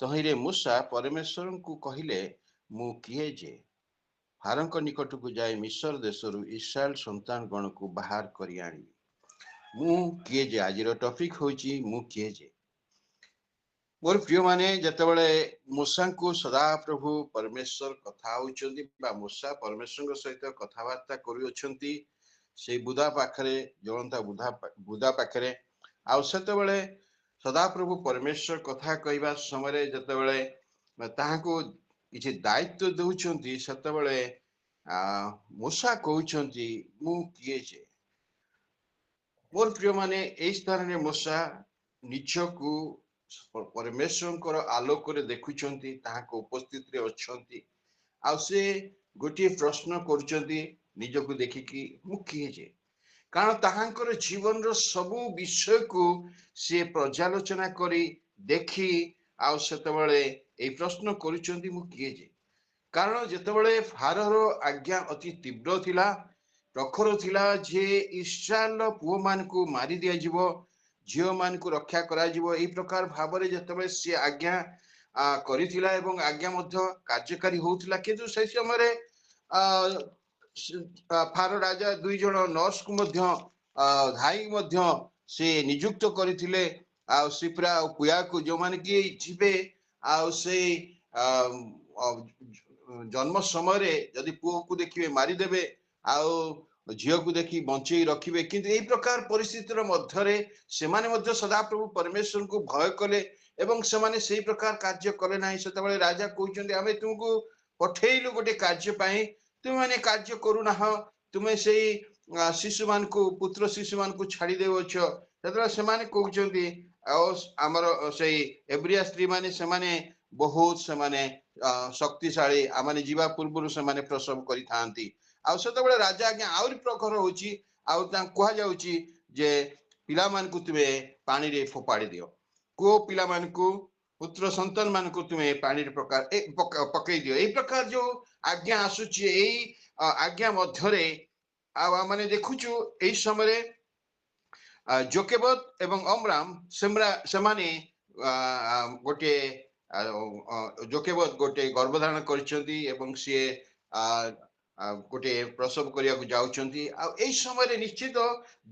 तहिरे मूसा परमेश्वर को कहिले मु किए जे फारों निकट को जाए मिस्र देशरू इस्राएल संतान गण को बाहर करी आनी मु किए जे आज टॉपिक होची मु किए जे मोर प्रिय माने जतबले मूसा को सदा प्रभु परमेश्वर कथा होउचंदी बा मूसा परमेश्वर सहित कथावार्ता करूछंती से बुदा पाखरे जलंता बुदा पाखरे आ सेतबले सदा प्रभु परमेश्वर कथा कहवा समय जतबले ताहाको किछि दायित्व दउछंती सेतबले मूसा कहउछंती मु किए जे मोर प्रिय माने एई स्थान रे मूसा निजको परमेश्वर आलोक देखुंती उपस्थित अच्छी आ से गोटे प्रश्न करजक देखिकी मु किए जे कारण ताहांकर जीवन रो सबु विषय को से पर्यालोचना करी देखी आ सेतबले ए प्रश्न करुचंती मु किए जे कारण जेतबले फारोर आज्ञा अति तीव्र थिला प्रखर थिला जे इस्राएल पुओ मान को मारी दिया जिवो झील मान को रक्षा करा जिवो एई प्रकार भाबरे जेतबले से आज्ञा करिथिला एवं आज्ञा मध्य कार्यकारी होउथिला किंतु से समय फारो राजा दुई जन नर्स को मध्य धाई मध्य से नियुक्त करथिले आ सिप्रा और पुया को जो मान कि जिबे आ से जन्म समय जदि पुओ को देखिए मारिदेवे आउ झील को देखी बंचे रखिए किंतु यही प्रकार परिस्थितिर मध्य से सदा प्रभु परमेश्वर को भय कले एवं से सही प्रकार कार्य कले ना से राजा कहते आम तुमको पठेलु गोटे कार्य तुम मैंने कार्य करूना तुम्हें से शिशु मान को पुत्र शिशु मान को छाड़ी देवछ से कहते आमर से एब्रिया स्त्री माने से बहुत से शक्तिशाली आम जीवा पूर्व से प्रसव करी आते राजा आज्ञा आहरी प्रखर होची कह जाउची जे पिला मान को तुम्हें पानी रे फोपाड़ी दियो को पिला मान को पुत्र संतान मान को तुम्हें पानी रे प्रकार पकई दियो ए प्रकार जो आज्ञा आसुची एई आज्ञा मध्यरे माने देखुचु एई समय जोकेबत एवं अमराम सेमाने गोटे जोकेबत गोटे गर्भधारण करछंती एवं सी गोटे प्रसव करिया को जाउछंती आ एई समय निश्चित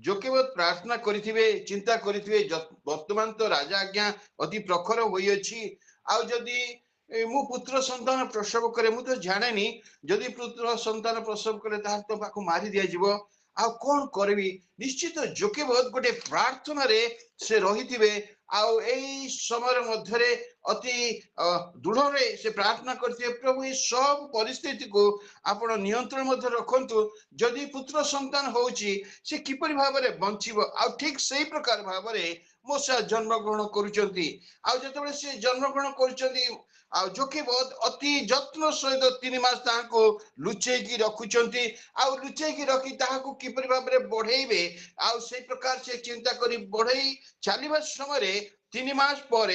जोकेबत प्रार्थना करिथिबे चिंता करिथिबे वर्तमान तो राजा आज्ञा अति प्रखर होई अछि आ जदि मु पुत्र संतान प्रसव करे मु तो जानेनी जदि पुत्र संतान प्रसव करे तार तो पाखु मारी दिया जिवो आ कोन करबी निश्चित जोकेबत गोटे प्रार्थना रे से रहिथिबे आउ एई समय मध्यरे अति दृढ़ से प्रार्थना करते प्रभु ये सब परिस्थिति को आपण नियंत्रण मध्य रखंतु जदि पुत्र संतान होउची से किपरि भाबरे बंचिबो आ ठीक सही प्रकार भाबरे मूसा जन्म ग्रहण करूचंती आ जतबे से जन्म ग्रहण करूचंती आ जोके बहुत अति जत्न सहित 3 मास ताको लुचेई की रखुचंती आ लुचेई की रखी ताको किपरि भाबरे बढ़ेइबे आ सही प्रकार से चिंता करी बढ़ेई चलिबा समय 3 मास पर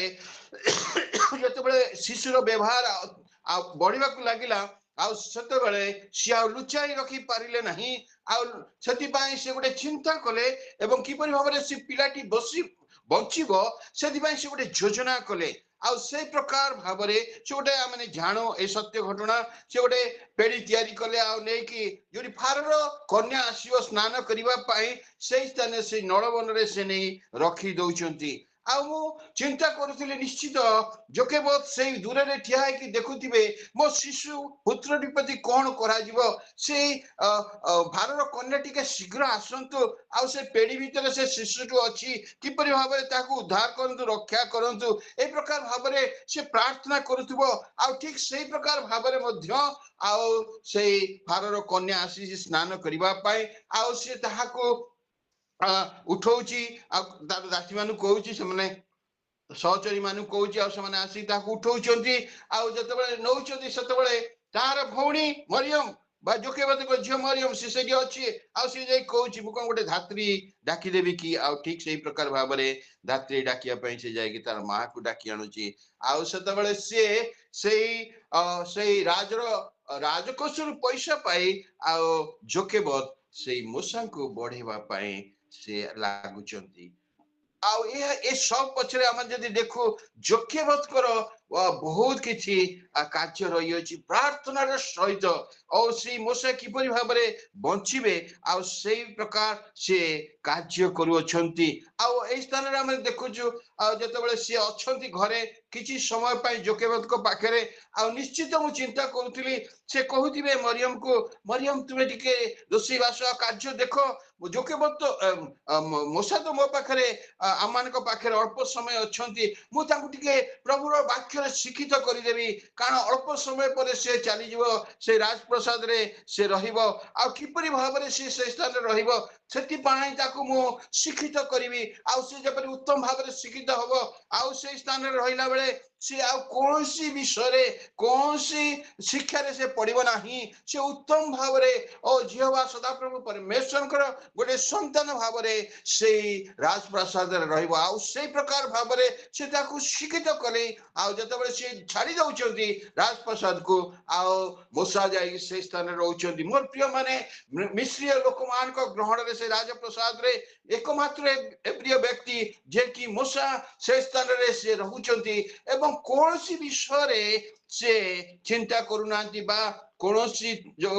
जतबे शिशुर व्यवहार बढ़िबा को लागिला आते सी लुचाई रखी पारे ना से गोटे चिंता कले एवं किपरि भाव से पिलाटी बसी बंचीबो से गोटे योजना कले आउ से प्रकार भाव से गोटे मैंने जानो ए सत्य घटना से गोटे पेड़ी तैयारी कले जो फारर कन्या आसो स्नान करने से स्थान से नलवन से नहीं रखी दौरान आउ चिंता करुले निश्चित जोकेबत से दूर रे ठिया है देखुवे मो शिशु पुत्र प्रति कौन करा से भारर कन्या टिके शीघ्र आसतु आउ से पेड़ी भितर से शिशु अच्छी किपरि भाव में उद्धार करंतु रक्षा करंतु ए प्रकार भाव में से प्रार्थना करुथुबो आउ ठीक सही प्रकार भाव में मध्य आउ से भारर कन्या आसी स्नान करबा पाई आउ से ताहाको उठौची दासी मान कहूँ से सहचरी मान कहूँ आसी उठौंती आते नौकरी से तार भौणी मरियम जोकेबत झील मरियम से अच्छी आए कौच मुझे गोटे धात्री डाकीदेवी कि ठीक से प्रकार भाव में धात्री डाकिया से जाकि तार माँ को डाकी आणुची से राजर राजकोष पैसा पाई जोकेबत से मूसा को बढ़ेवा से लागुचंती ए सब पछरे आम जदि देखु जोकेबत कर बहुत किछि कार्य रही अछि प्रार्थनार सहित और श्री मोसे किपरि भाबरे बंचिबे आ सेई प्रकार से कार्य करूछंती आ एई स्थान रे हम देखुछु जतबेले से अछंती घरे किछि समय पाई जोकेबत को पाखरे आ निश्चित मु चिंता करूथिली से कहूथिबे मरियम को मरियम तुमे टिके रोषी बास कार्य देखो जोकेबत मोसा तो मो पाखरे आमान को पाखरे अल्प समय अछंती मु ताकू टिके प्रभुर वाक्य शिक्षित करदेवी कारण अल्प समय पर से चली जीवो से राजप्रसाद रे से रहिबो आ किपरि भाबरे से स्थान रे रहिबो सेति पाई ताकू मु शिक्षित करिवि आ से जपरि उत्तम भाबरे शिक्षित हबो आ से स्थान रे रहिला बेले से आ कोनसी विषय कोनसी शिक्षा रे से पड़िबो नाही से उत्तम भाबरे ओ जिहोवा सदाप्रभु परमेश्वर गोटे संतान भाबरे से राजप्रसाद रे रहिबो आ से प्रकार भाबरे से ताकू शिक्षित कले आ जतबे से छाड़ी दउचंती राजप्रसाद को आ मोसा जाई से स्थान रे रहउचंती मोर प्रिय माने मिश्रीय लोक मान को ग्रहण रे से राजप्रसाद रे एकमात्र प्रिय व्यक्ति जे कि मूसा से स्थान रे से रहउचंती एवं कोनसी विषय रे से चिंता करूनांती बा कोनसी जो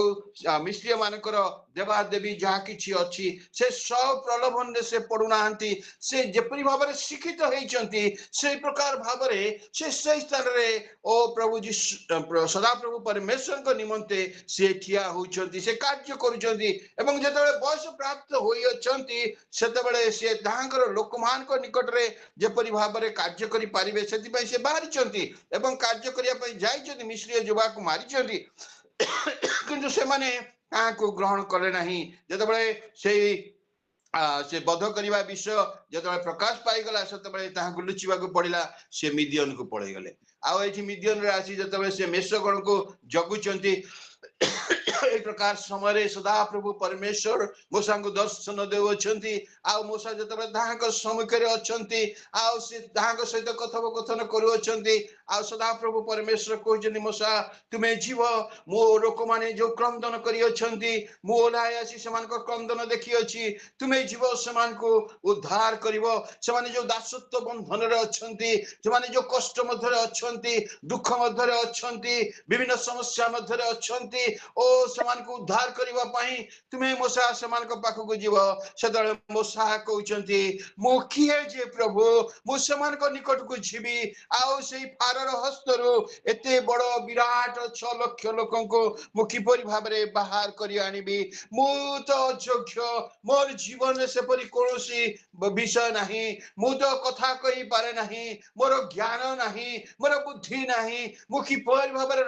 मिश्रीय मानकर देवा देवी जहा किछि अछि से सब प्रलोभन रे से पडुनांती से जेपरि भाबरे शिक्षित हेचंती से प्रकार भाबरे से स्थान रे ओ प्रभु जी सदा प्रभु परमेश्वर को निमंते से ठिया होचंती से कार्य करूचंती एवं जेतबे बयस प्राप्त होई अछंती सेतबेले से ताहांकर लोकमान को निकट रे जेपरि भाबरे कार्य करि पारिबे सेति पई से बाहरिचंती एवं कार्य करिया पई जाइचंती मिश्रीय जुबा को मारिचंती किंतु से माने को ग्रहण करे नाही जेतबेले से बध करने विषय जो प्रकाश पाईगला से लुचिबा को पड़ा से मिदियन को पड़े गले आउ मिदियन आसी जो से मेषगण को जगुचंती एक प्रकार समय सदा प्रभु परमेश्वर मूसा को दर्शन देउछंती आ मूसा जतबे ताहाक सम्मुख रे अछंती आ से ताहाक सहित कथोपकथन करूछंती आ सदा प्रभु परमेश्वर कहजनी मूसा तुमे जीव मो लोक माने जो क्रंदन करी अछंती मो ओलाय आसी समान को क्रंदन देखि अछि तुमे जीव समान को उद्धार करिवो समान जो दासत्व बंधन रे अछंती समान जो कष्ट मध्य रे अछंती दुख मध्य रे अछंती विभिन्न समस्या मध्य रे अछंती ओ समान को उद्धार करिवा पाई तुमे मूसा समान को पाख को जीव सेदळे मूसा कहउचंती मो किए जे प्रभु मो समान को निकट को जीवी आउ सेई फारर हस्तरु एते बड़ विराट 6 लाख लोकन को मो किपरि भाबरे बाहर करी आनिबी मो तो अयोग्य मोर जीवन में से परि कोनोसी विषय नाही मो तो कथा कहि पारे नाही मोर ज्ञान नाही मोर बुद्धि नाही मो किपरि भाबरे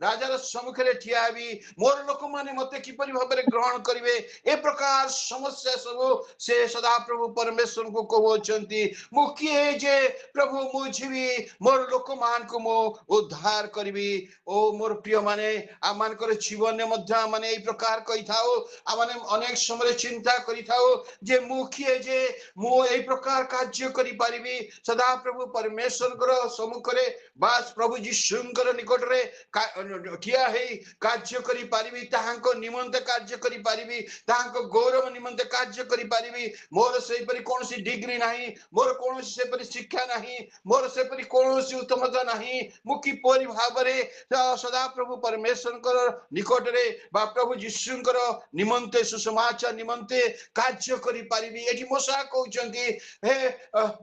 राजार सम्मुख रे ठियाबी मोर लोक माने मते किपरि भाबरे ग्रहण करिवे ए प्रकार समस्या सब से सदा प्रभु परमेश्वर को कहउचंती मु किए जे प्रभु मु जीवी मोर लोक मान को मो उद्धार करिवी ओ मोर प्रिय माने आ मान कर जीवन में मध्य माने ए प्रकार कहि थाओ आ माने अनेक समय चिंता करि थाओ जे मु किए जे मु ए प्रकार कार्य करि पारिबी सदा प्रभु परमेश्वर को सम्मुख रे बास प्रभु यीशुंकर निकट रे किया है कार्य करी पारिबी ताहांको निमंत कार्य करी पारिबी ताहांको गौरव निमंत कार्य करी पारिबी मोर से परि कोनसी डिग्री नाही मोर कोनसी से परि शिक्षा नाही मोर से परि कोनसी उत्तमता नाही मुखी परि भाबरे सदा प्रभु परमेश्वर को निकट रे बा प्रभु यीशुंकर निमंते सुसमाचार निमंते कार्य करी पारिबी एठी मूसा कहउचंती हे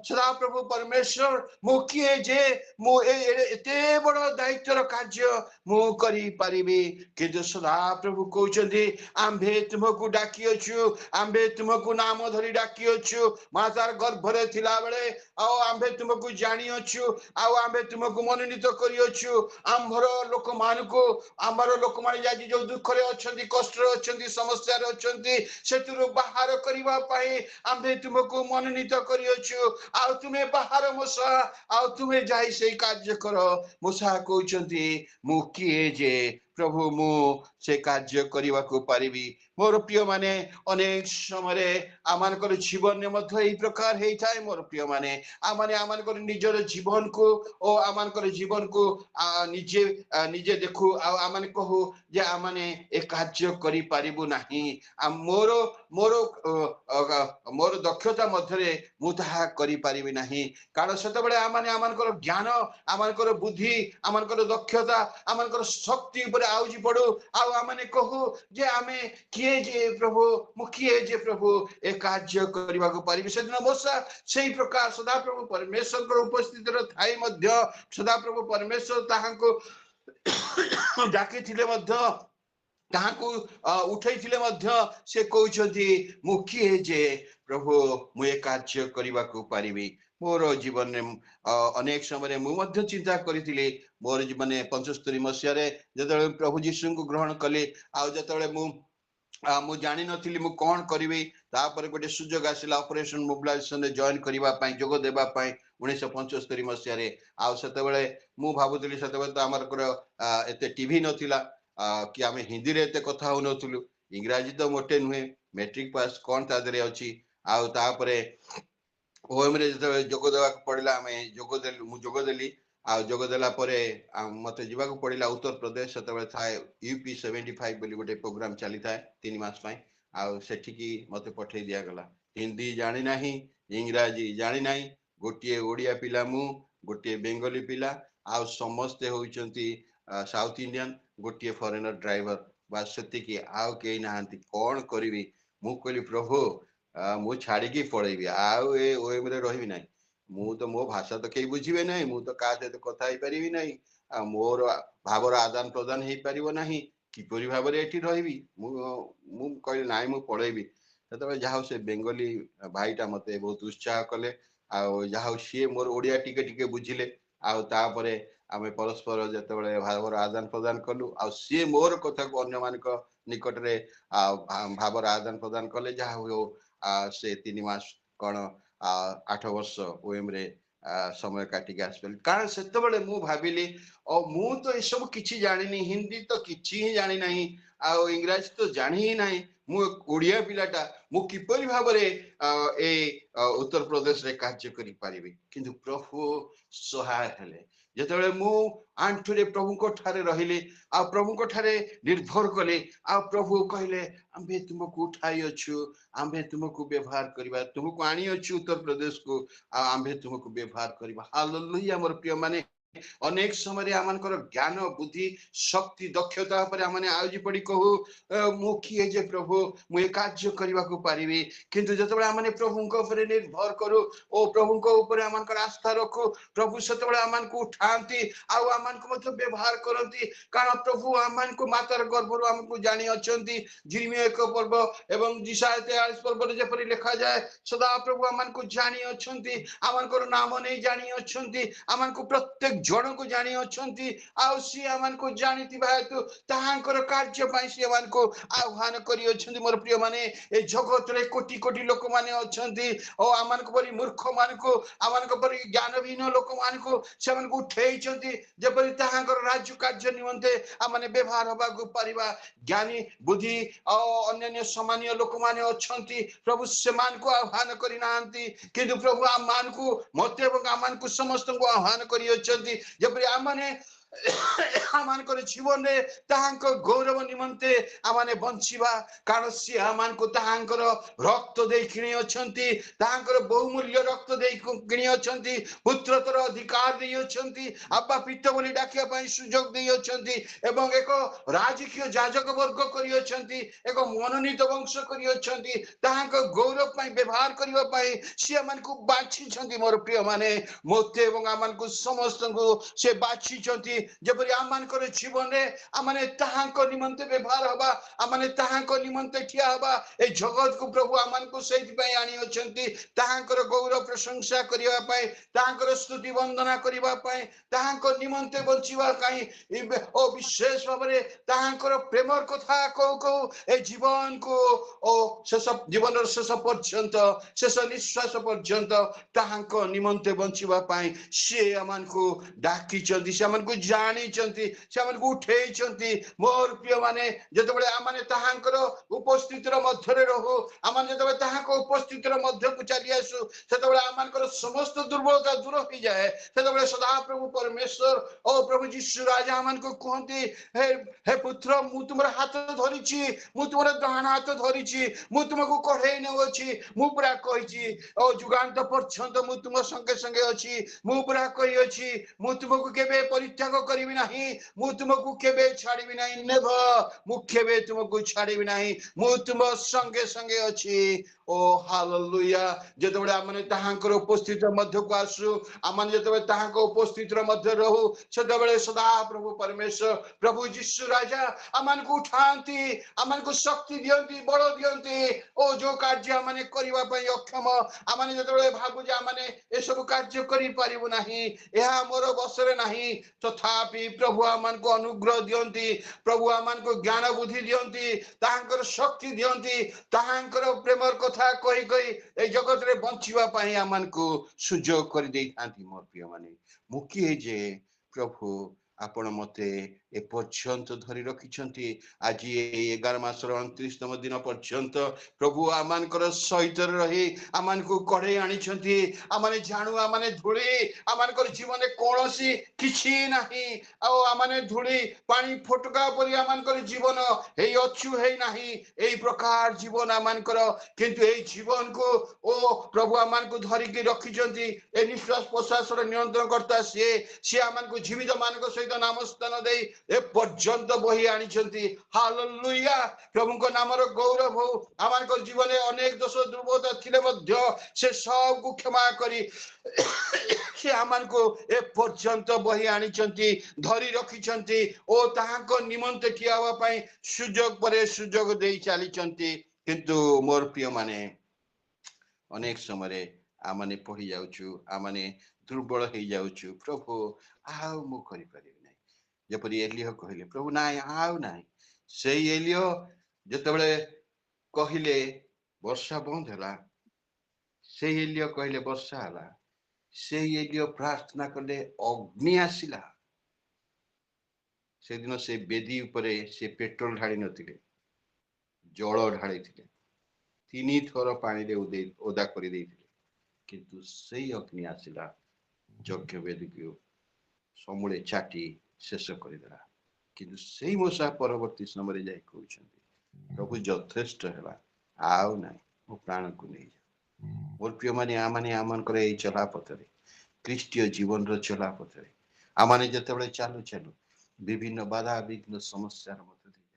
सदा प्रभु परमेश्वर मुखी जे मु एते बड़ दायित्वर कार्य मु करी पारिबी किंतु सदा प्रभु कहउचंती आंबे तुमको डाकी अछु आंबे तुमको नाम धरी डाकी अछु मातार गर्भ रे थिला बेले आ आंबे तुमको जानी अछु आ आंबे तुमको मनोनीत करी अछु आंभर लोक मान को आंभर लोक मान जाजी जो दुख रे अछंती कष्ट रे अछंती समस्या रे अछंती सेतुरु बाहर करिवा पाई आंबे तुमको मनोनीत करी अछु आ तुमे बाहर मूसा आ तुमे जाई से कार्य करो मूसा कहउचंती मु किए जे प्रभु मु से कार्य करने को पारिबी मोर प्रिय माने अनेक समय आमानकर जीवन में प्रकार होता है मोर प्रिय माने आमानकर निजर जीवन को ओ आमानकर जीवन को निजे निजे देखु आमाने कहू जे आमाने ए कार्य करि पारिबु नाही मोर मोर मोर दक्षता मध्यरे मु ताहा करि पारिबि नाही कारण सेते बेले आमाने आमानकर ज्ञान आमानकर बुद्धि आमानकर दक्षता आमानकर शक्ति ऊपर आउजी पडू आमाने कहू जे आमे किए जे प्रभु मु किए जे प्रभु ए कार्य करबा को पारिबि सेदिन मोसा सेही प्रकार सदा प्रभु परमेश्वर उपस्थिति थाई मध्य सदा प्रभु परमेश्वर ताहाको डाकी थिले मध्य ताहाको उठै थिले मध्य से कहउछथि मु किए जे प्रभु मु ए कार्य करबा को पारिबि मोर जीवन में अनेक समय मु मध्य चिंता करिथिले मोर जीवन 75 मसिया रे जतले प्रभु यीशु को ग्रहण कले आ जतले मु जानि नथिली मु कोन करिवे तापर गोटे सुजोग आसिला ऑपरेशन मोबिलाइजेशन रे जॉइन करिवा पई जोग देबा पई 1975 मसिया रे आ सेते बेले मु भाबुतली सेते बेले तो हमर को एते टीवी नथिला कि आमे हिंदी रे एते कथा हो नथुलु इंग्रजी तो मोटे नुहे मैट्रिक पास कोन ता दरे अछि आ तापर ओएम रे जते जोग देबा पड़िला आमे जोग देलु मु जोग देली आ जोग देला परे मते जीवा को पड़िला उत्तर प्रदेश सेते थाए यूपी 75 बोली गोटे प्रोग्राम चली थाए 3 मास पई आ सेठी की मते पठे दिया गला हिंदी जानि नाही इंग्रजी जानि नाही गोटे ओडिया पिला मु गोटे बेंगली पिला आ समस्त होइचंती साउथ इंडियन गोटे फॉरेनर ड्राइवर बस सेति की आउ के नाहंती कोन करिवि मु कहली प्रभु मु छाड़ी की पळेबी आउ ए ओएम रे रहिबी नाही मु तो मो भाषा तो कई बुझिबे नाही मु तो का सहित कथा ही परिबी नाही आ मोर भावर आदान प्रदान हे परिबो नाही किपरि भाबरे एठी रहिबी मु कहली नाही मु पळेबी ततबे जाहो से बेंगली भाईटा मते बहुत उत्साह कले आ जाहो सी मोर ओडिया टिके टिके बुझिले आ तापरे आमे परस्पर जतबे भावर आदान प्रदान कलु आ सी मोर कथा को अन्य मानक निकट रे भावर आदान प्रदान कले जाहो से 3 मास कोन 8 वर्ष ओएम रे समय काटिक आसपेल कारण सेते बेले मु भाबिली और मु तो ए सब किछि जानिनी हिंदी तो किछि ही जानि नाही आ इंग्रजी तो जानि ही नाही मु ओडिया पिलाटा मु किपरि भाबरे ए उत्तर प्रदेश रे कार्य करि पारिबी किंतु प्रभु सहाय हेले जेतेबेले मु आंठुरे प्रभु को ठारे रहिले आ प्रभु को ठारे निर्भर कले आ प्रभु कहले आम्भे तुमको उठाई अछु आम्भे तुमको व्यवहार करबा तुमको आनी अछु उत्तर प्रदेश को आम्भे तुमको व्यवहार करबा हालेलुया मोर प्रिय माने अनेक समय आमनकर ज्ञान बुद्धि शक्ति दक्षता पर आमने आउजी पड़ी कहू मु किए जे प्रभु मु कार्य करबा को पारिबी किंतु जतबे आमने प्रभु को ऊपर निर्भर करू ओ प्रभु को ऊपर आमनकर आस्था रखू प्रभु सेतबे आमन को उठांती आ आमन को मत व्यवहार करंती कारण प्रभु आमन को मातार गर्भरु हमको जानि अछंती जिरमिया एक पर्व एवं जिसाय 43 पर्व रे जेपरि लिखा जाय सदा प्रभु आमन को जानि अछंती आमन को नाम नै जानि अछंती आमन को प्रत्येक जन को जानी अछंती आ सी आमन को जानिति हेतु ताहांकर कार्य पई सी आमन को आह्वान करी अछंती मोर प्रिय माने ए जगत रे कोटि कोटि लोक माने अछंती ओ आमन को परि मूर्ख मान को आमन को परि ज्ञानहीन लोक मान को सेमन को उठेइछंती जेपरि ताहांकर राज्य कार्य निमंते आमने व्यवहार होबा को परिबा ज्ञानी बुद्धि और अन्य सामान्य लोक माने अछंती प्रभु सेमान को आह्वान करी नांती किंतु प्रभु आमान को मते एवं आमान को समस्त को आह्वान करी अछंती जबरि आमने आमानकर जीवन रे ताहांकर गौरव निमंते आमाने बंचिबा कारण सी आमान को ताहांकर रक्त दे किणी अछंती ताहांकर बहुमूल्य रक्त दे किणी अछंती पुत्रतर अधिकार दे अछंती अब्बा पिता बोली डाकिया पई सुजोग दे अछंती एवं एक राजकीय याजक वर्ग करी अछंती एक मनोनीत वंश करी अछंती ताहांकर गौरव पई व्यवहार करिवा पई सी आमान को बाछि छंती मोर प्रिय माने मोते एवं आमान को समस्त को से बाछि छंती जेपरि आमानकर जीवन रे आमाने ताहांको निमंते व्यवहार हबा आमाने ताहांको निमंते ठिया हबा ए जगत को प्रभु आमान को सेति पई आनी अछंती ताहांकर गौरव प्रशंसा करिवा पई ताहांकर स्तुति वंदना करिवा पई ताहांको निमंते बंचिवा काई ओ विशेष भाबरे ताहांकर प्रेमर कथा को ए जीवन को ओ शेष जीवन शेष पर्यंत शेष निश्वास पर्यंत ताहांको निमंते बंचिवा पई से आमान को डाकी चंदी से आमान को ଜାଣିଛନ୍ତି ସେମାନଙ୍କୁ ଉଠେଇଛନ୍ତି। ମୋର ପ୍ରିୟ ମାନେ ଯେତେବେଳେ ଆମେ ତାହାଙ୍କର ଉପସ୍ଥିତିର ମଧ୍ୟରେ ରହୁ, ଆମେ ଯେତେବେଳେ ତାହାଙ୍କ ଉପସ୍ଥିତିର ମଧ୍ୟକୁ ଚାଲି ଆସୁ, ସେତେବେଳେ ଆମମାନଙ୍କର ସମସ୍ତ ଦୁର୍ବଳତା ଦୂର ହେଇଯାଏ। ସେତେବେଳେ ସଦାପ୍ରଭୁ ପରମେଶ୍ୱର ଓ ପ୍ରଭୁ ଯୀଶୁ ରାଜା ଆମମାନଙ୍କୁ କୁହନ୍ତି, ହେ ହେ ପୁତ୍ର, ମୁଁ ତୁମର ହାତ ଧରିଛି, ମୁଁ ତୁମର ଡାହାଣ ହାତ ଧରିଛି, ମୁଁ ତୁମକୁ କଢେଇ ନେଉଅଛି। ମୁଁ ପୁରା କହିଛି, ଓ ଯୁଗାନ୍ତ ପର୍ଯ୍ୟନ୍ତ ମୁଁ ତୁମ ସଙ୍ଗେ ସଙ୍ଗେ ଅଛି। ମୁଁ ପୁରା କହିଅଛି, ମୁଁ ତୁମକୁ କେବେ ପରିତ୍ୟାଗ କରିବି ନାହିଁ, ମୁଁ ତୁମକୁ କେବେ ଛାଡ଼ିବି ନାହିଁ। ନେଭର, ମୁଁ କେବେ ତୁମକୁ ଛାଡ଼ିବି ନାହିଁ, ମୁଁ ତୁମ ସଙ୍ଗେ ସଙ୍ଗେ ଅଛି। ଓ ହାଲେଲୁୟା। ଯେତେବେଳେ ଆମେ ତାହାଙ୍କର ଉପସ୍ଥିତି ମଧ୍ୟକୁ ଆସୁ, ଆମେ ଯେତେବେଳେ ତାହାଙ୍କ ଉପସ୍ଥିତିର ମଧ୍ୟରେ ରହୁ, ସେତେବେଳେ ସଦା ପ୍ରଭୁ ପରମେଶ୍ୱର ପ୍ରଭୁ ଯୀଶୁ ରାଜା ଆମମାନଙ୍କୁ ଉଠାନ୍ତି, ଆମମାନଙ୍କୁ ଶକ୍ତି ଦିଅନ୍ତି, ବଳ ଦିଅନ୍ତି। ଓ ଯୋଉ କାର୍ଯ୍ୟ ଆମେ କରିବା ପାଇଁ ଅକ୍ଷମ, ଆମେ ଯେତେବେଳେ ଭାବୁ ଯେ ଆମେ ଏସବୁ କାର୍ଯ୍ୟ କରିପାରିବୁ ନାହିଁ, ଏହା ମୋର ବଶରେ ନାହିଁ, ତଥାପି ପ୍ରଭୁ ଆମମାନଙ୍କୁ ଅନୁଗ୍ରହ ଦିଅନ୍ତି, ପ୍ରଭୁ ଆମମାନଙ୍କୁ ଜ୍ଞାନ ବୁଦ୍ଧି ଦିଅନ୍ତି, ତାହାଙ୍କର ଶକ୍ତି ଦିଅନ୍ତି, ତାହାଙ୍କର ପ୍ରେମର କଥା କହି କହି এই ଜଗତରେ ବଞ୍ଚିବା ପାଇଁ ଆମମାନଙ୍କୁ ସୁଯୋଗ କରିଦେଇଥାନ୍ତି। ମୋର ପ୍ରିୟ ମାନେ, ମୁଁ କିଏ ଯେ ପ୍ରଭୁ ଆପଣ ମତେ ଏପର୍ଯ୍ୟନ୍ତ ଧରି ରଖିଛନ୍ତି। ଆଜି ଏଇ 11 ମାସର 29ତମ ଦିନ ପର୍ଯ୍ୟନ୍ତ ପ୍ରଭୁ ଆମମାନଙ୍କର ସହିତ ରହି ଆମମାନଙ୍କୁ କଢେଇ ଆଣିଛନ୍ତି। ଆମେ ଜାଣୁ ଆମେ ଧୂଳି, ଆମମାନଙ୍କର ଜୀବନରେ କୌଣସି କିଛି ନାହିଁ। ଆଉ ଆମେ ଧୂଳି ପାଣି ଫୋଟକା ପରି ଆମମାନଙ୍କର ଜୀବନ ହେଇ ଅଛୁ ହେଇ ନାହିଁ। এই ପ୍ରକାର ଜୀବନ ଆମମାନଙ୍କର, କିନ୍ତୁ এই ଜୀବନକୁ ଓ ପ୍ରଭୁ ଆମମାନଙ୍କୁ ଧରିକି ରଖିଛନ୍ତି। ଏ ନିଶ୍ୱାସ ପ୍ରଶ୍ୱାସର ନିୟନ୍ତ୍ରଣ କର୍ତ୍ତା ସିଏ ଆମମାନଙ୍କୁ ଜୀବିତ ମାନଙ୍କ ସହିତ ନାମ ସ୍ଥାନ ଦେଇ ଏ ପର୍ଯ୍ୟନ୍ତ ବହି ଆଣିଛନ୍ତି। ହାଲେଲୁୟା। ପ୍ରଭୁଙ୍କ ନାମର ଗୌରବ ହଉ। ଆମମାନଙ୍କ ଜୀବନରେ ଅନେକ ଦୋଷ ଦୁର୍ବଳତା ଥିଲେ ମଧ୍ୟ ସେ ସବୁକୁ କ୍ଷମା କରି ସେ ଆମମାନଙ୍କୁ ଏ ପର୍ଯ୍ୟନ୍ତ ବହି ଆଣିଛନ୍ତି, ଧରି ରଖିଛନ୍ତି ଓ ତାହାଙ୍କ ନିମନ୍ତେ ଠିଆ ହେବା ପାଇଁ ସୁଯୋଗ ପରେ ସୁଯୋଗ ଦେଇ ଚାଲିଛନ୍ତି। କିନ୍ତୁ ମୋର ପ୍ରିୟ ମାନେ, ଅନେକ ସମୟରେ ଆମେ ପଢି ଯାଉଛୁ, ଆମେ ଦୁର୍ବଳ ହେଇଯାଉଛୁ। ପ୍ରଭୁ ଆଉ ମୁଁ କରିପାରିବି ନାହିଁ। ଯେପରି ଏଲିହ କହିଲେ, ପ୍ରଭୁ ନାଇଁ, ଆଉ ନାହିଁ। ସେଇ ଏଲିହ ଯେତେବେଳେ କହିଲେ ବର୍ଷା ବନ୍ଦ ହେଲା, ସେଇ ଏଲିହ କହିଲେ ବର୍ଷା ହେଲା, ସେଇ ଏଲିହ ପ୍ରାର୍ଥନା କଲେ ଅଗ୍ନି ଆସିଲା। ସେଦିନ ସେ ବେଦୀ ଉପରେ ସେ ପେଟ୍ରୋଲ ଢାଳି ନଥିଲେ, ଜଳ ଢାଳିଥିଲେ। 3 ଥର ପାଣିରେ ଓଦା କରିଦେଇଥିଲେ, କିନ୍ତୁ ସେଇ ଅଗ୍ନି ଆସିଲା, ଯଜ୍ଞ ବେଦୀକୁ ସମୂଳେ ଚାଟି ଶେଷ କରିଦେଲା। କିନ୍ତୁ ସେଇ ମୂଷା ପରବର୍ତ୍ତୀ ସମୟରେ ଯାଇ କହୁଛନ୍ତି, ପ୍ରଭୁ ଯଥେଷ୍ଟ ହେଲା, ଆଉ ନାହିଁ, ମୋ ପ୍ରାଣକୁ ନେଇଯାଅ। ମୋର ପ୍ରିୟ ମାନେ, ଆମମାନଙ୍କର ଏଇ ଚଲା ପଥରେ, ଖ୍ରୀଷ୍ଟୀୟ ଜୀବନର ଚଲା ପଥରେ ଆମେ ଯେତେବେଳେ ଚାଲୁ ଚାଲୁ ବିଭିନ୍ନ ବାଧା ବିଘ୍ନ ସମସ୍ୟାର ମଧ୍ୟ ଦେଇ,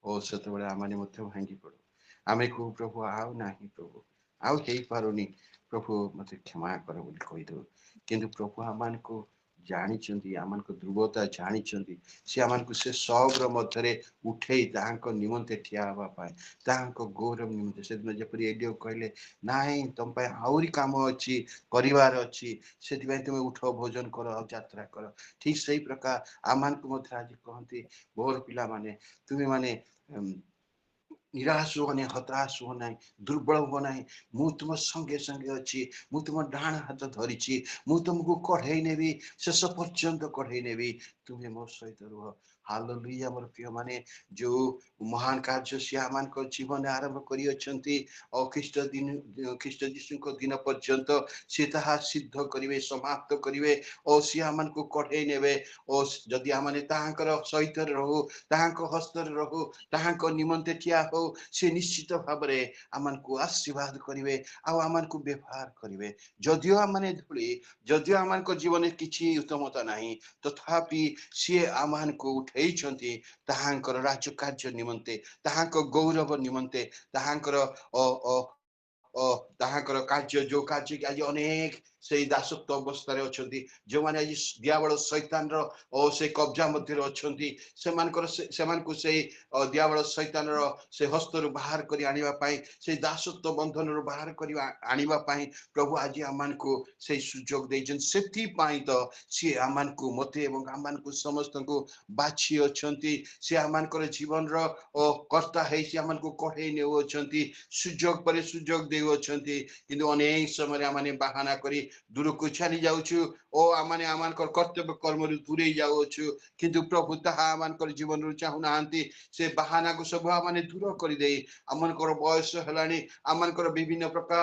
ଓ ସେତେବେଳେ ଆମେ ମଧ୍ୟ ଭାଙ୍ଗି ପଡୁ। ଆମେ କହୁ, ପ୍ରଭୁ ଆଉ ନାହିଁ, ପ୍ରଭୁ ଆଉ ହେଇପାରୁନି, ପ୍ରଭୁ ମତେ କ୍ଷମା କର ବୋଲି କହିଦଉ। କିନ୍ତୁ ପ୍ରଭୁ ଆମମାନଙ୍କୁ ଜାଣିଛନ୍ତି, ଆମମାନଙ୍କ ଦୁର୍ବଳତା ଜାଣିଛନ୍ତି। ସେ ଆମମାନଙ୍କୁ ସେ ସବୁର ମଧ୍ୟରେ ଉଠେଇ ତାହାଙ୍କ ନିମନ୍ତେ ଠିଆ ହେବା ପାଇଁ, ତାହାଙ୍କ ଗୌରବ ନିମନ୍ତେ। ସେଦିନ ଯେପରି ଏଲିହ କହିଲେ, ନାଇଁ, ତମ ପାଇଁ ଆହୁରି କାମ ଅଛି, କରିବାର ଅଛି, ସେଥିପାଇଁ ତୁମେ ଉଠ, ଭୋଜନ କର ଆଉ ଯାତ୍ରା କର। ଠିକ ସେଇ ପ୍ରକାର ଆମମାନଙ୍କୁ ମଧ୍ୟ ଆଜି କହନ୍ତି, ମୋର ପିଲାମାନେ, ତୁମେ ମାନେ ନିରାଶ ହୁଅ ନାହିଁ, ହତାଶ ହୁଅ ନାହିଁ, ଦୁର୍ବଳ ହୁଅ ନାହିଁ। ମୁଁ ତୁମ ସଙ୍ଗେ ସଙ୍ଗେ ଅଛି, ମୁଁ ତୁମ ଡାହାଣ ହାତ ଧରିଛି, ମୁଁ ତୁମକୁ କଢେଇ ନେବି, ଶେଷ ପର୍ଯ୍ୟନ୍ତ କଢେଇ ନେବି, ତୁମେ ମୋ ସହିତ ରୁହ। ହାଲେଲୁୟା। ମୋର ପ୍ରିୟ ମାନେ, ଯୋଉ ମହାନ କାର୍ଯ୍ୟ ସିଏ ଆମମାନଙ୍କ ଜୀବନରେ ଆରମ୍ଭ କରିଅଛନ୍ତି, ଖ୍ରୀଷ୍ଟ ଯୀଶୁଙ୍କ ଦିନ ପର୍ଯ୍ୟନ୍ତ ସିଏ ତାହା ସିଦ୍ଧ କରିବେ, ସମାପ୍ତ କରିବେ ଓ ସିଏ ଆମମାନଙ୍କୁ କଢେଇ ନେବେ। ଓ ଯଦି ଆମେ ତାହାଙ୍କର ସହିତ ରହୁ, ତାହାଙ୍କ ହସ୍ତରେ ରହୁ, ତାହାଙ୍କ ନିମନ୍ତେ ଠିଆ ହଉ, ସେ ନିଶ୍ଚିତ ଭାବରେ ଆମମାନଙ୍କୁ ଆଶୀର୍ବାଦ କରିବେ ଆଉ ଆମମାନଙ୍କୁ ବ୍ୟବହାର କରିବେ। ଯଦିଓ ଆମେ ଧୂଳି, ଯଦିଓ ଆମମାନଙ୍କ ଜୀବନରେ କିଛି ଉତ୍ତମତା ନାହିଁ, ତଥାପି ସିଏ ଆମମାନଙ୍କୁ ଉଠେଇଛନ୍ତି ତାହାଙ୍କର ରାଜ୍ୟ କାର୍ଯ୍ୟ ନିମନ୍ତେ, ତାହାଙ୍କ ଗୌରବ ନିମନ୍ତେ, ତାହାଙ୍କର ତାହାଙ୍କର କାର୍ଯ୍ୟ, ଯୋଉ କାର୍ଯ୍ୟ କି ଆଜି ଅନେକ ସେଇ ଦାସତ୍ୱ ଅବସ୍ଥାରେ ଅଛନ୍ତି, ଯେଉଁମାନେ ଆଜି ଦିଆବଳ ଶୈତାନର ଓ ସେ କବ୍ଜା ମଧ୍ୟରେ ଅଛନ୍ତି, ସେମାନଙ୍କୁ ସେଇ ଦିଆବଳ ଶୈତାନର ସେ ହସ୍ତରୁ ବାହାର କରି ଆଣିବା ପାଇଁ, ସେଇ ଦାସତ୍ୱ ବନ୍ଧନରୁ ବାହାର କରି ଆଣିବା ପାଇଁ ପ୍ରଭୁ ଆଜି ଆମମାନଙ୍କୁ ସେଇ ସୁଯୋଗ ଦେଇଛନ୍ତି। ସେଥିପାଇଁ ତ ସିଏ ଆମମାନଙ୍କୁ, ମତେ ଏବଂ ଆମମାନଙ୍କୁ ସମସ୍ତଙ୍କୁ ବାଛି ଅଛନ୍ତି। ସେ ଆମମାନଙ୍କର ଜୀବନର କର୍ତ୍ତା ହେଇ ସେ ଆମମାନଙ୍କୁ କଢେଇ ନେଉଅଛନ୍ତି, ସୁଯୋଗ ପରେ ସୁଯୋଗ ଦେଉଅଛନ୍ତି। କିନ୍ତୁ ଅନେକ ସମୟରେ ଆମେ ବାହାନା କରି ଦୂରକୁ ଚାଲି ଯାଉଛୁ ଓ ଆମମାନେ ଆମମାନଙ୍କର କର୍ତ୍ତବ୍ୟ କର୍ମରୁ ଦୂରେଇ ଯାଉଅଛୁ, କିନ୍ତୁ ପ୍ରଭୁ ତାହା ଆମମାନଙ୍କର ଜୀବନରୁ ଚାହୁଁନାହାନ୍ତି। ସେ ବାହାନାକୁ ସବୁ ଆମମାନେ ଦୂର କରିଦେଇ, ଆମମାନଙ୍କର ବୟସ ହେଲାଣି, ଆମମାନଙ୍କର ବିଭିନ୍ନ ପ୍ରକାର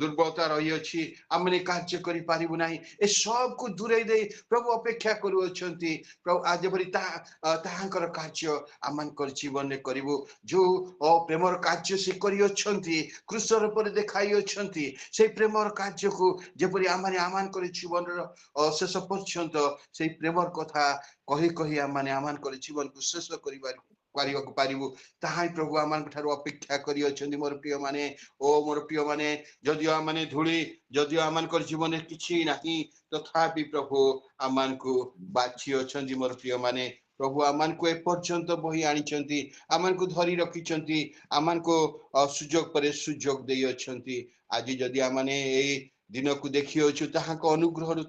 ଦୁର୍ବଳତା ରହିଅଛି, ଆମମାନେ କାର୍ଯ୍ୟ କରିପାରିବୁ ନାହିଁ, ଏ ସବୁକୁ ଦୂରେଇ ଦେଇ ପ୍ରଭୁ ଅପେକ୍ଷା କରୁଅଛନ୍ତି। ପ୍ରଭୁ ଆଜି ଯେପରି ତାହାଙ୍କର କାର୍ଯ୍ୟ ଆମମାନଙ୍କର ଜୀବନରେ କରିବୁ। ଯୋଉ ପ୍ରେମର କାର୍ଯ୍ୟ ସେ କରିଅଛନ୍ତି, କ୍ରୁଶର ଉପରେ ଦେଖାଇ ଅଛନ୍ତି, ସେଇ ପ୍ରେମର କାର୍ଯ୍ୟକୁ ଯେପରି ଆମମାନେ ଆମମାନଙ୍କର ଜୀବନର ଶେଷ ପର୍ଯ୍ୟନ୍ତ ସେଇ ପ୍ରେମର କଥା କହି କହି ଆମମାନେ ଆମମାନଙ୍କର ଜୀବନକୁ ଶେଷ କରିବାକୁ ପାରିବୁ, ତାହା ହିଁ ପ୍ରଭୁ ଆମମାନଙ୍କ ଠାରୁ ଅପେକ୍ଷା କରିଅଛନ୍ତି। ମୋର ପ୍ରିୟମାନେ, ଓ ମୋର ପ୍ରିୟମାନେ, ଯଦିଓ ଆମମାନେ ଧୂଳି, ଯଦିଓ ଆମମାନଙ୍କର ଜୀବନରେ କିଛି ନାହିଁ, ତଥାପି ପ୍ରଭୁ ଆମମାନଙ୍କୁ ବାଛି ଅଛନ୍ତି। ମୋର ପ୍ରିୟମାନେ, ପ୍ରଭୁ ଆମମାନଙ୍କୁ ଏପର୍ଯ୍ୟନ୍ତ ବହି ଆଣିଛନ୍ତି, ଆମମାନଙ୍କୁ ଧରି ରଖିଛନ୍ତି, ଆମମାନଙ୍କୁ ସୁଯୋଗ ପରେ ସୁଯୋଗ ଦେଇଅଛନ୍ତି। ଆଜି ଯଦି ଆମମାନେ ଏଇ ଦିନକୁ ଦେଖିଅଛୁ ତାହାଙ୍କ ଅନୁଗ୍ରହରୁ,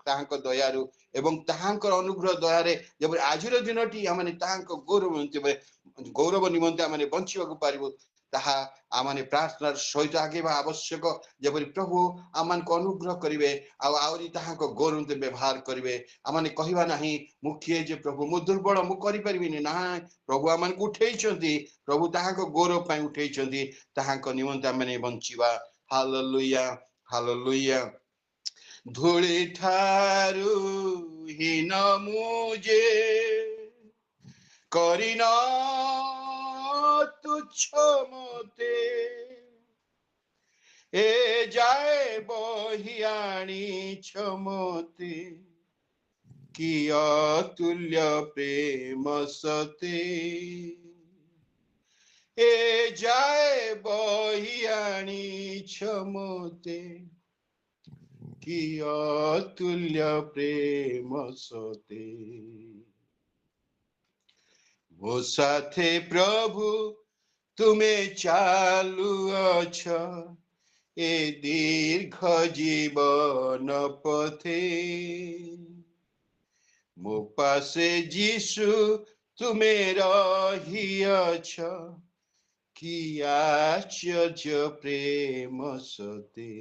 ତାହାଙ୍କ ଦୟାରୁ, ଏବଂ ତାହାଙ୍କର ଅନୁଗ୍ରହ ଦୟାରେ ଯେପରି ଆଜିର ଦିନଟି ଆମମାନେ ତାହାଙ୍କ ଗୌରବ ନିମନ୍ତେ ଆମମାନେ ବଞ୍ଚିବାକୁ ପାରିବୁ, ତାହା ଆମମାନେ ପ୍ରାର୍ଥନାର ସହିତ ଆଗେଇବା ଆବଶ୍ୟକ। ଯେପରି ପ୍ରଭୁ ଆମମାନଙ୍କୁ ଅନୁଗ୍ରହ କରିବେ, ଆହୁରି ତାହାଙ୍କ ଗୌରବ ବ୍ୟବହାର କରିବେ। ଆମମାନେ କହିବା ନାହିଁ, ମୁଁ କିଏ ଯେ ପ୍ରଭୁ, ମୁଁ ଦୁର୍ବଳ, ମୁଁ କରିପାରିବିନି। ନା, ପ୍ରଭୁ ଆମମାନଙ୍କୁ ଉଠେଇଛନ୍ତି, ପ୍ରଭୁ ତାହାଙ୍କ ଗୌରବ ପାଇଁ ଉଠେଇଛନ୍ତି, ତାହାଙ୍କ ନିମନ୍ତେ ଆମମାନେ ବଞ୍ଚିବା। Hallelujah, hallelujah. ଧୂଳି ଠାରୁ ହୀନ ମୁଁ ଯେ, କରିନ ତୁଚ୍ଛ ମତେ, ଏ ଯାଏ ବହି ଆଣିଛ ମତେ, କି ଅତୁଲ୍ୟ ପ୍ରେମ ସତେ, ଏ ଯାଏ ବହି ଆଣିଛ ମତେ, କି ଅତୁଲ୍ୟ ପ୍ରେମ ସତେ। ମୋ ସାଥେ ପ୍ରଭୁ ତୁମେ ଚାଲୁଅଛ ଏ ଦୀର୍ଘ ଜୀବନ ପଥେ, ମୋ ପାଶେ ଯୀଶୁ ତୁମେ ରହିଅଛ, କି ଆଶ୍ଚର୍ଯ୍ୟ ପ୍ରେମ ସତେ।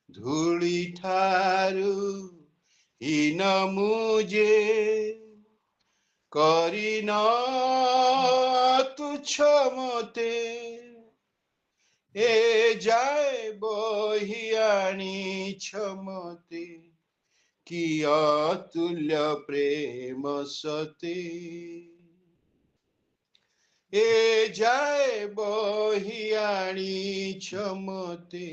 ଧୂଳି ଠାରୁ ହୀନ ମୁଁ ଯେ, କରିନ ତୁଚ୍ଛ ମତେ, ଏ ଯାଏ ବହି ଆଣିଛ ମତେ, କି ଅତୁଲ୍ୟ ପ୍ରେମ ସତେ, ଏ ଯାଏ ବହି ଆଣିଛ ମତେ,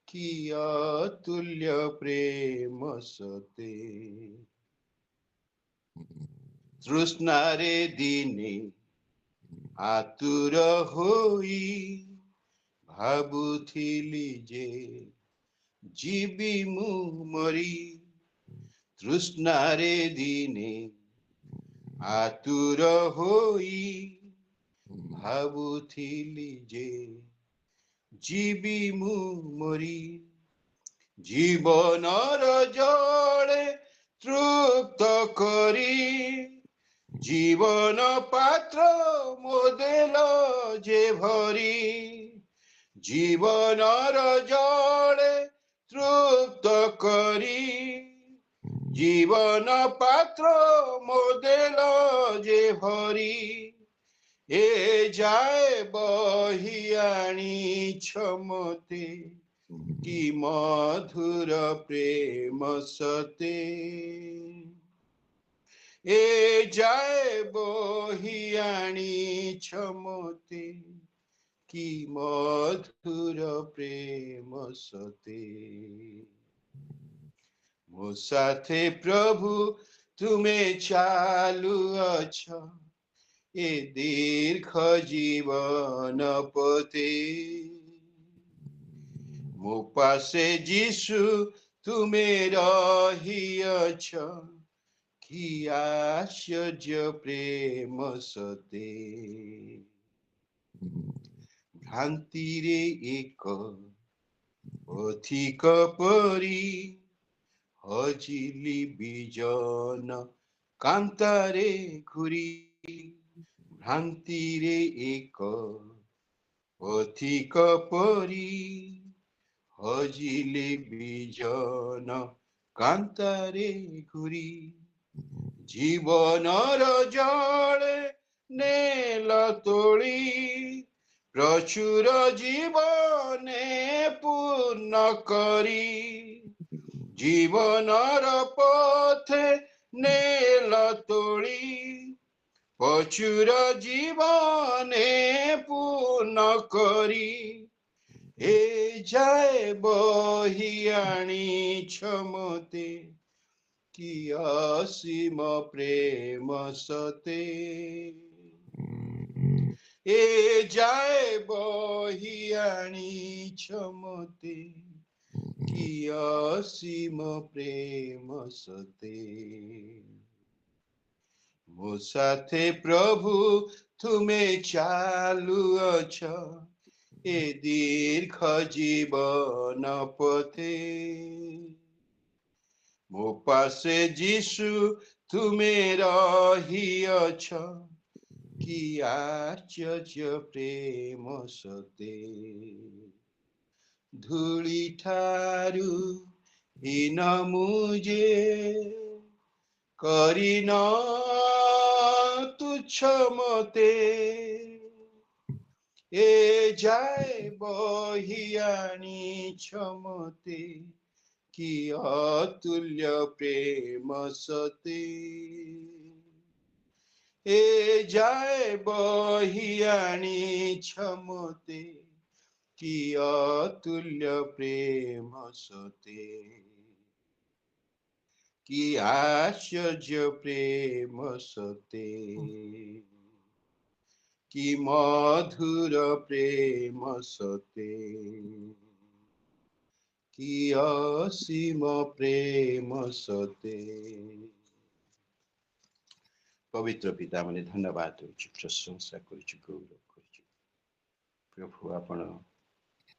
କି ଅତୁଲ୍ୟ ପ୍ରେମ ସତେ। ତୃଷ୍ଣାରେ ଦିନେ ଆତୁର ହୋଇ, ଭାବୁଥିଲି ଯେ ଯିବି ମୁଁ ମରି। ତୃଷ୍ଣାରେ ଦିନେ ଆତୁର ହୋଇ, ଭାବୁଥିଲି ଯେ ଯିବି ମୁଁ ମରି। জীবনর জলে তৃপ্ত করি, জীবন পাত্র মোদেল যে ভরি। জীবনর জলে তৃপ্ত করি, জীবন পাত্র মোদেল যে ভরি। এ যায় বহি আনিছ মতে, কি মধুর প্রেম সতে। এ যায় বহি আনিছ মতে, কি মধুর প্রেম সতে। ମୋ ସାଥେ ପ୍ରଭୁ ତୁମେ ଚାଲୁଅଛ ଏ ଦୀର୍ଘ ଜୀବନ ପଥେ, ମୋ ପାଶେ ଯୀଶୁ ତୁମେ ରହିଅଛ, କି ଆଶ୍ଚର୍ଯ୍ୟ ପ୍ରେମ ସତେ। ଭ୍ରାନ୍ତିରେ ଏକ ପଥିକ ପରି, ହଜିଲି ବିଜନ କାନ୍ତାରେ ଘୁରି। ଭ୍ରାନ୍ତିରେ ଏକ ପଥିକ ପରି, ହଜିଲେ ବିଜନ କାନ୍ତାରେ ଘୁରି জীবনর জলে নেল তোଳି প্রচুর জীবনে পূর্ণ করি জীবনর পথে নেল তোଳି প্রচুর জীবনে পূর্ণ করি এ যায় বহি আনিছ মতে কি অসীম প্রেম সতে এ যায় বহি আনিছ মতে কি অসীম প্রেম সতে ମୋ ସାଥେ ପ୍ରଭୁ ତୁମେ ଚାଲୁଅଛ ଏ ଦୀର୍ଘ ଜୀବନ ପଥେ ମୋ ପାଶେ ଯୀଶୁ ତୁମେ ରହିଅଛ କି ଆଶ୍ଚର୍ଯ୍ୟ ପ୍ରେମ ସତେ ଧୂଳି ଠାରୁ ହୀନ ମୁଁ ଯେ କରିନ ତୁଚ୍ଛ ମତେ ଏ যায় বহি আনিছ মতে কি অতুল্য প্রেম সতে এ যায় বহি আনিছ মতে কি অতুল্য প্রেম সতে কি আশ্চর্য প্রেম সতে কি মধুর প্রেম সতে কি অসীম প্রেম সতে পবিত্র পিতা মানে ধন্যবাদ দেଉଛୁ ପ୍ରଶଂସା କରୁଛୁ ଗୌରବ କରୁଛୁ ପ୍ରଭୁ ଆପଣ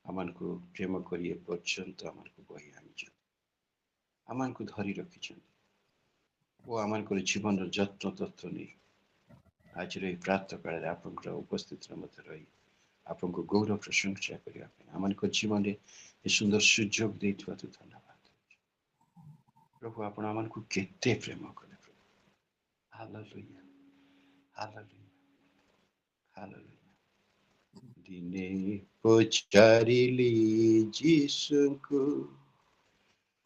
ଆମକୁ ପ୍ରେମ କରି ଏପର୍ଯ୍ୟନ୍ତ ଆମକୁ ବହି ଆଣିଛନ୍ତି ଆମକୁ ଧରି ରଖିଛନ୍ତି ଓ ଆମଙ୍କର ଜୀବନର ଯତ୍ନ ତତ୍ତ୍ୱ ନେଇ ଆଜିର ଏହି ପ୍ରାତଃ କାଳରେ ଆପଣଙ୍କର ଉପସ୍ଥିତିରେ ମଧ୍ୟ ରହି ଆପଣଙ୍କୁ ଗୌରବ ପ୍ରଶଂସା କରିବା ପାଇଁ ଆମମାନଙ୍କ ଜୀବନରେ ଏ ସୁନ୍ଦର ସୁଯୋଗ ଦେଇଥିବାରୁ ଧନ୍ୟବାଦ ଦେଉଛୁ ପ୍ରଭୁ ଆପଣ ଆମକୁ କେତେ ପ୍ରେମ କଲେ ପ୍ରଭୁ ହାଲେଲୁୟା ହାଲେଲୁୟା ହାଲେଲୁୟା ଦିନେ ପଚାରିଲି ଯୀଶୁଙ୍କୁ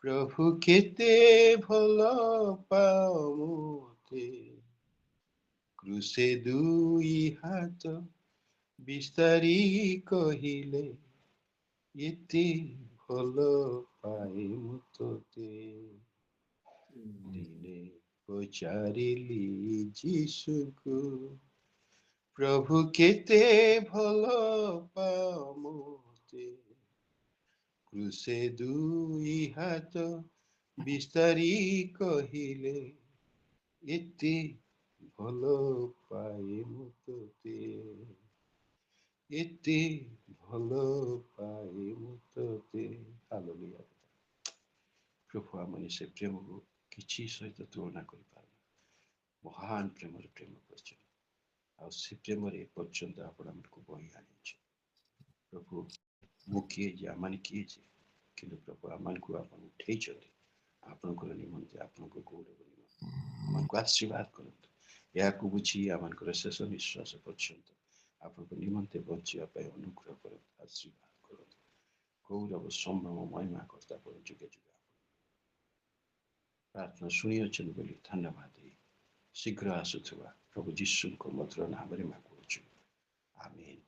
ପ୍ରଭୁ କେତେ ଭଲ ପାଅ ମୋତେ କ୍ରୁଶେ ଦୁଇ ହାତ ବିସ୍ତାରି କହିଲେ ଏତେ ଭଲ ପାଏ ମୁଁ ତୋତେ ଦିନେ ପଚାରିଲି ଯୀଶୁଙ୍କୁ ପ୍ରଭୁ କେତେ ଭଲ ପାଅ ମୋତେ କ୍ରୁଶେ ଦୁଇ ହାତ ବିସ୍ତାରି କହିଲେ ଏତେ ଭଲ ପାଏ ମୁଁ ତୋତେ ଏତେ ଭଲ ପାଏ ମୁଁ ତୋତେ ହାଲେଲୁୟା ପ୍ରଭୁ ଆମେ ସେ ପ୍ରେମକୁ କିଛି ସହିତ ତୁଳନା କରିପାରୁନା ମହାନ ପ୍ରେମରେ ପ୍ରେମ କରିଛନ୍ତି ଆଉ ସେ ପ୍ରେମରେ ଏପର୍ଯ୍ୟନ୍ତ ଆପଣ ଆମକୁ ବହି ଆଣିଛନ୍ତି ପ୍ରଭୁ ମୁଁ କିଏ ଯେ ଆମମାନେ କିଏ ଯେ କିନ୍ତୁ ପ୍ରଭୁ ଆମମାନଙ୍କୁ ଆପଣ ଉଠେଇଛନ୍ତି ଆପଣଙ୍କର ନିମନ୍ତେ ଆପଣଙ୍କ ଗୌରବ ନିମନ୍ତେ ଆମମାନଙ୍କୁ ଆଶୀର୍ବାଦ କରନ୍ତୁ ଏହାକୁ ବୁଝି ଆମମାନଙ୍କର ଶେଷ ନିଶ୍ୱାସ ପର୍ଯ୍ୟନ୍ତ ଆପଣଙ୍କ ନିମନ୍ତେ ବଞ୍ଚିବା ପାଇଁ ଅନୁଗ୍ରହ କରନ୍ତୁ ଆଶୀର୍ବାଦ କରନ୍ତୁ ଗୌରବ ସମ୍ଭ୍ରମ ମହିମା କର୍ତ୍ତା ଆପଣ ଯୁଗେ ଯୁଗେ ପ୍ରାର୍ଥନା ଶୁଣିଅଛନ୍ତି ବୋଲି ଧନ୍ୟବାଦ ଦେଇ ଶୀଘ୍ର ଆସୁଥିବା ପ୍ରଭୁ ଯୀଶୁଙ୍କ ମଧୁର ନାମରେ ମାଗୁଅଛୁ ଆମେନ୍।